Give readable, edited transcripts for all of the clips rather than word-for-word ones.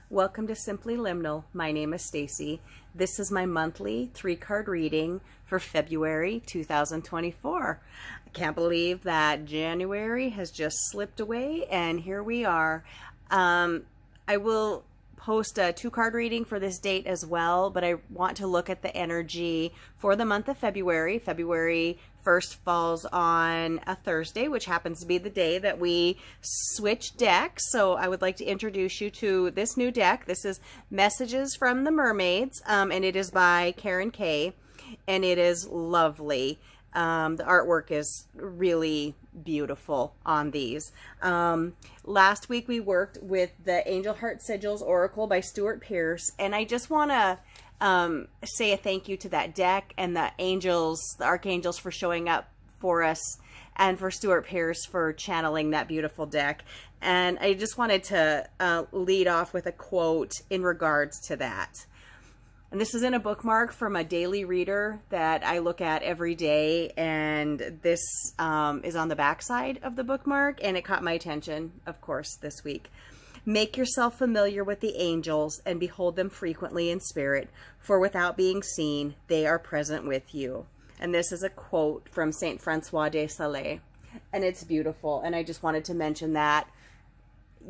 Welcome to Simply Liminal. My name is Stacy. This is my monthly 3-card reading for February 2024. I can't believe that January has just slipped away and here we are. I will post a 2-card reading for this date as well, but I want to look at the energy for the month of February. February 1st falls on a Thursday, which happens to be the day that we switch decks. So I would like to introduce you to this new deck. This is Messages from the Mermaids, and it is by Karen Kay, and it is lovely. The artwork is really beautiful on these. Last week we worked with the Angel Heart Sigils Oracle by Stuart Pearce, and I just want to say a thank you to that deck and the angels, the archangels, for showing up for us, and for Stuart Pearce for channeling that beautiful deck. And I just wanted to lead off with a quote in regards to that. And this is in a bookmark from a daily reader that I look at every day, and this is on the back side of the bookmark, and it caught my attention, of course, this week. Make yourself familiar with the angels and behold them frequently in spirit, for without being seen, they are present with you. And this is a quote from Saint Francois de Sales, and it's beautiful. And I just wanted to mention that,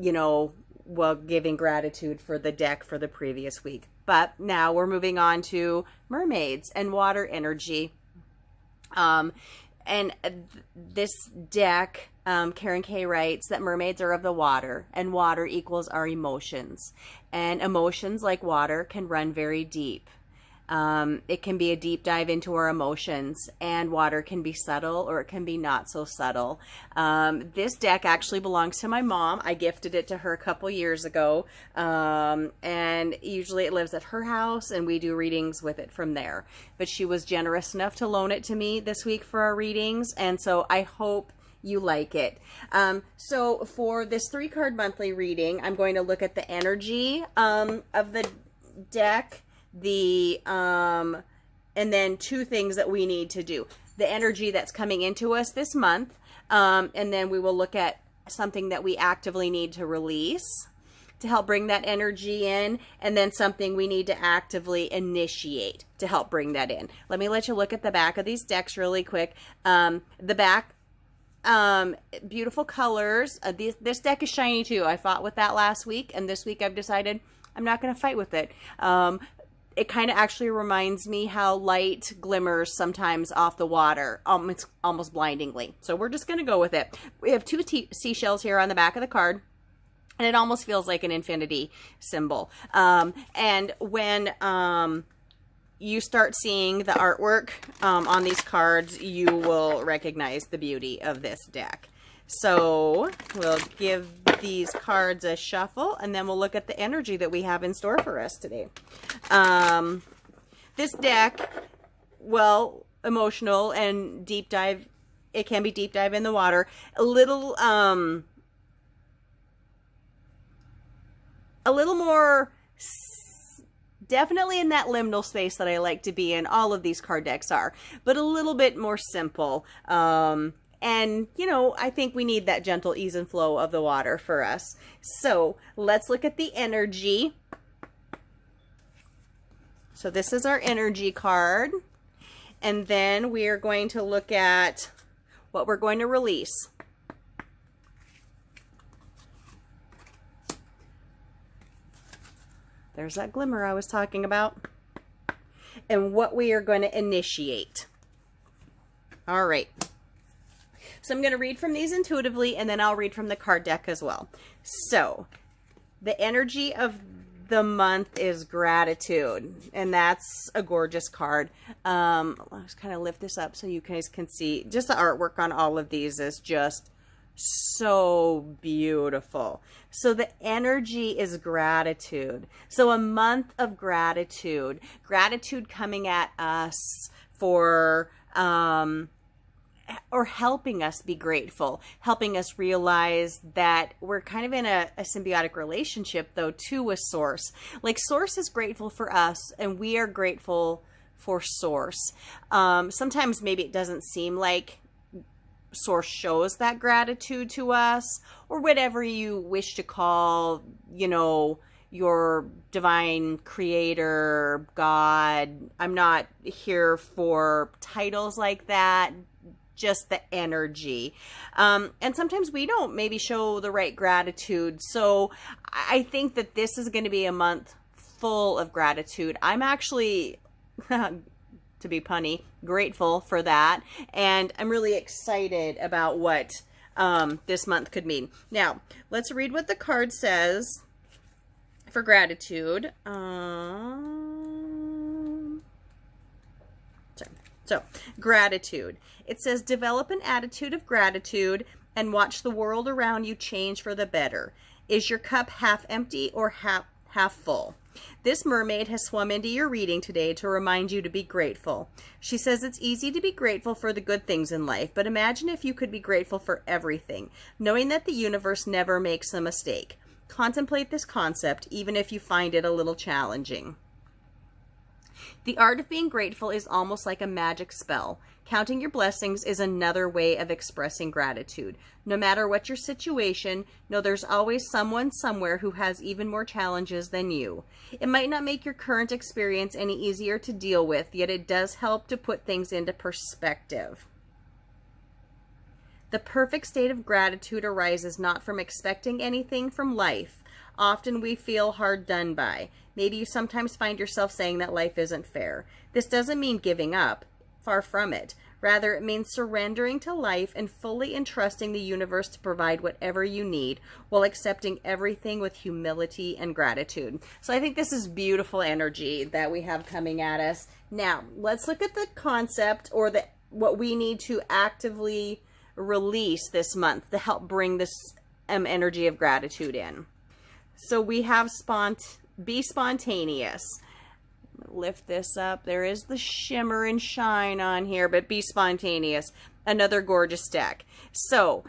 you know, while giving gratitude for the deck for the previous week. But now we're moving on to mermaids and water energy. And this deck, Karen Kay writes that mermaids are of the water, and water equals our emotions. And emotions, like water, can run very deep. It can be a deep dive into our emotions, and water can be subtle or it can be not so subtle. This deck actually belongs to my mom. I gifted it to her a couple years ago, and usually it lives at her house and we do readings with it from there. But she was generous enough to loan it to me this week for our readings, and so I hope you like it. So for this 3-card monthly reading, I'm going to look at the energy of the deck, and then 2 things that we need to do. The energy that's coming into us this month, and then we will look at something that we actively need to release to help bring that energy in, and then something we need to actively initiate to help bring that in. Let me let you look at the back of these decks really quick. The back, beautiful colors. This deck is shiny too. I fought with that last week, and this week I've decided I'm not going to fight with it. It kind of actually reminds me how light glimmers sometimes off the water, it's almost blindingly. So we're just going to go with it. We have 2 seashells here on the back of the card, and it almost feels like an infinity symbol. And when you start seeing the artwork on these cards, you will recognize the beauty of this deck. So we'll give these cards a shuffle, and then we'll look at the energy that we have in store for us today. This deck, well, emotional and deep dive. It can be deep dive in the water. A little more definitely in that liminal space that I like to be in. All of these card decks are, but a little bit more simple. And, you know, I think we need that gentle ease and flow of the water for us. So let's look at the energy. So this is our energy card. And then we are going to look at what we're going to release. There's that glimmer I was talking about. And what we are going to initiate. All right. So I'm going to read from these intuitively, and then I'll read from the card deck as well. So the energy of the month is gratitude, and that's a gorgeous card. I'll just kind of lift this up so you guys can see. Just the artwork on all of these is just so beautiful. So the energy is gratitude. So a month of gratitude. Gratitude coming at us for or helping us be grateful, helping us realize that we're kind of in a symbiotic relationship, though, too, with Source. Like, Source is grateful for us, and we are grateful for Source. Sometimes maybe it doesn't seem like Source shows that gratitude to us, or whatever you wish to call, you know, your divine creator, God. I'm not here for titles like that, just the energy. And sometimes we don't maybe show the right gratitude. So I think that this is going to be a month full of gratitude. I'm actually, to be punny, grateful for that. And I'm really excited about what this month could mean. Now, let's read what the card says for gratitude. So, gratitude. It says, develop an attitude of gratitude and watch the world around you change for the better. Is your cup half empty or half full? This mermaid has swum into your reading today to remind you to be grateful. She says it's easy to be grateful for the good things in life, but imagine if you could be grateful for everything, knowing that the universe never makes a mistake. Contemplate this concept, even if you find it a little challenging. The art of being grateful is almost like a magic spell. Counting your blessings is another way of expressing gratitude. No matter what your situation, know there's always someone somewhere who has even more challenges than you. It might not make your current experience any easier to deal with, yet it does help to put things into perspective. The perfect state of gratitude arises not from expecting anything from life. Often we feel hard done by. Maybe you sometimes find yourself saying that life isn't fair. This doesn't mean giving up. Far from it. Rather, it means surrendering to life and fully entrusting the universe to provide whatever you need while accepting everything with humility and gratitude. So I think this is beautiful energy that we have coming at us. Now, let's look at the concept or what we need to actively release this month to help bring this energy of gratitude in. So we have be spontaneous. Lift this up. There is the shimmer and shine on here, but be spontaneous. Another gorgeous deck. So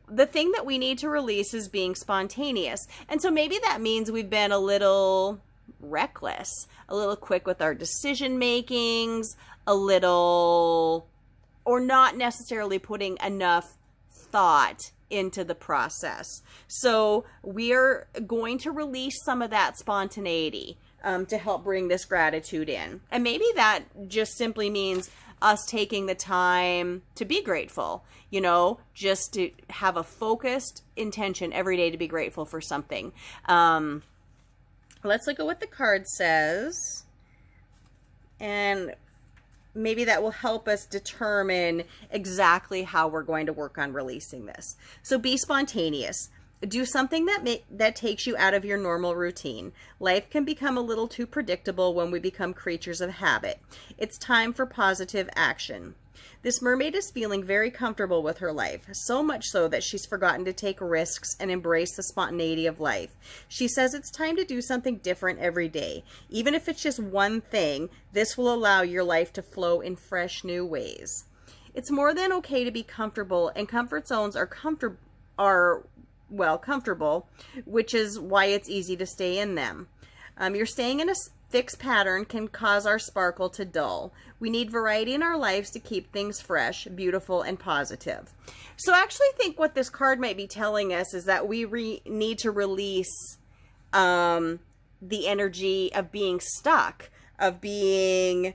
the thing that we need to release is being spontaneous. And so maybe that means we've been a little reckless, a little quick with our decision makings, a little, or not necessarily putting enough thought into the process. So we are going to release some of that spontaneity to help bring this gratitude in. And maybe that just simply means us taking the time to be grateful, you know, just to have a focused intention every day to be grateful for something. Let's look at what the card says. And maybe that will help us determine exactly how we're going to work on releasing this. So be spontaneous. Do something that takes you out of your normal routine. Life can become a little too predictable when we become creatures of habit. It's time for positive action. This mermaid is feeling very comfortable with her life, so much so that she's forgotten to take risks and embrace the spontaneity of life. She says it's time to do something different every day. Even if it's just one thing, this will allow your life to flow in fresh new ways. It's more than okay to be comfortable, and comfort zones are comfortable, which is why it's easy to stay in them. You're staying in a fixed pattern can cause our sparkle to dull. We need variety in our lives to keep things fresh, beautiful, and positive. So I actually think what this card might be telling us is that we need to release the energy of being stuck, of being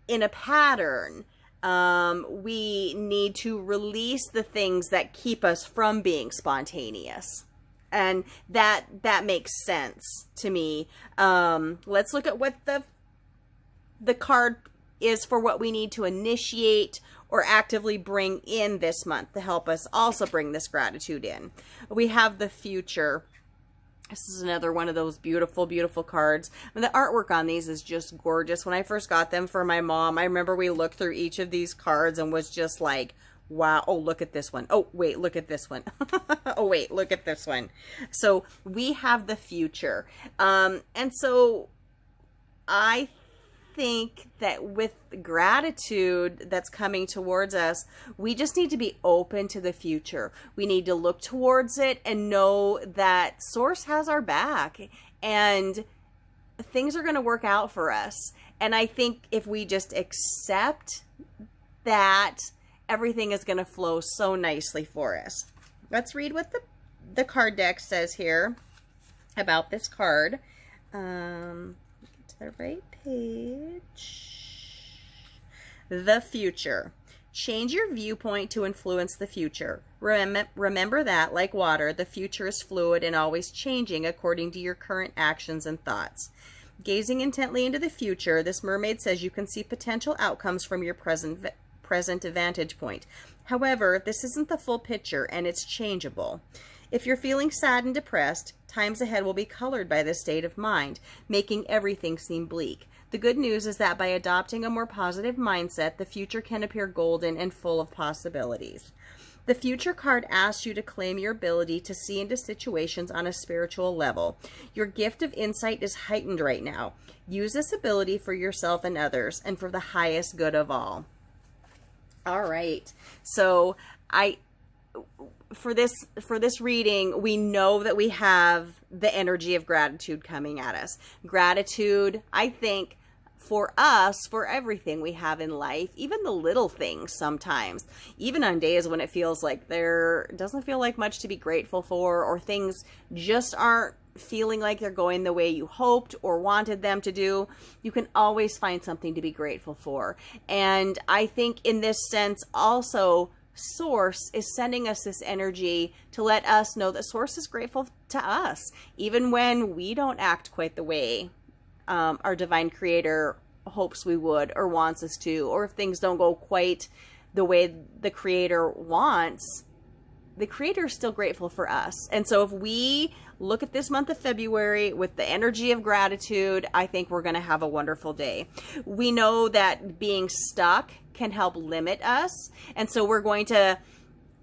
in a pattern. We need to release the things that keep us from being spontaneous. And that makes sense to me. Let's look at what the card is for what we need to initiate or actively bring in this month to help us also bring this gratitude in. We have the future. This is another one of those beautiful, beautiful cards. And the artwork on these is just gorgeous. When I first got them for my mom, I remember we looked through each of these cards and was just like, wow, oh, look at this one. Oh, wait, look at this one. Oh, wait, look at this one. So we have the future. And so I think that with gratitude that's coming towards us, we just need to be open to the future. We need to look towards it and know that Source has our back and things are going to work out for us. And I think if we just accept that, everything is going to flow so nicely for us. Let's read what the card deck says here. about this card. Get to the right page. The future. Change your viewpoint to influence the future. Remember that, like water, the future is fluid and always changing according to your current actions and thoughts. Gazing intently into the future, this mermaid says you can see potential outcomes from your present vantage point. However, this isn't the full picture and it's changeable. If you're feeling sad and depressed, times ahead will be colored by this state of mind, making everything seem bleak. The good news is that by adopting a more positive mindset, the future can appear golden and full of possibilities. The future card asks you to claim your ability to see into situations on a spiritual level. Your gift of insight is heightened right now. Use this ability for yourself and others and for the highest good of all. All right. So for this reading, we know that we have the energy of gratitude coming at us. Gratitude, I think, for us, for everything we have in life, even the little things sometimes, even on days when it feels like there doesn't feel like much to be grateful for, or things just aren't feeling like they're going the way you hoped or wanted them to do, you can always find something to be grateful for. And I think in this sense also, Source is sending us this energy to let us know that Source is grateful to us, even when we don't act quite the way our divine creator hopes we would or wants us to, or if things don't go quite the way the creator wants, the creator is still grateful for us. And so if we look at this month of February with the energy of gratitude, I think we're going to have a wonderful day. We know that being stuck can help limit us. And so we're going to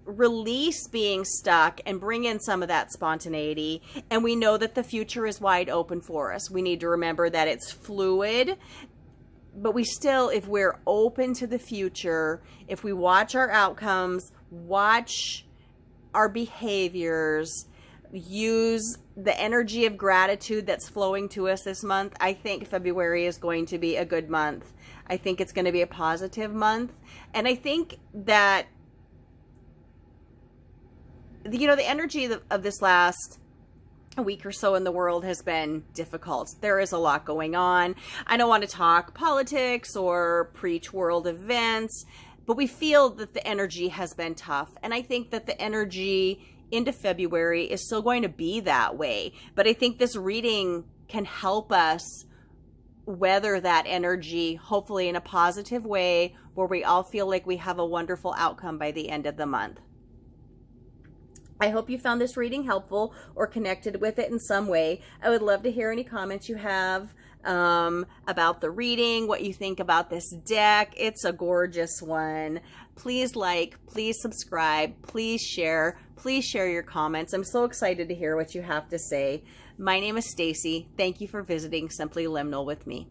release being stuck and bring in some of that spontaneity. And we know that the future is wide open for us. We need to remember that it's fluid, but we still, if we're open to the future, if we watch our outcomes, watch our behaviors, use the energy of gratitude that's flowing to us this month, I think February is going to be a good month. I think it's going to be a positive month. And I think that, you know, the energy of this last week or so in the world has been difficult. There is a lot going on. I don't want to talk politics or preach world events, but we feel that the energy has been tough. And I think that the energy into February is still going to be that way. But I think this reading can help us weather that energy, hopefully in a positive way, where we all feel like we have a wonderful outcome by the end of the month. I hope you found this reading helpful or connected with it in some way. I would love to hear any comments you have about the reading, what you think about this deck. It's a gorgeous one. Please like, please subscribe, please share your comments. I'm so excited to hear what you have to say. My name is Stacy. Thank you for visiting Simply Liminal with me.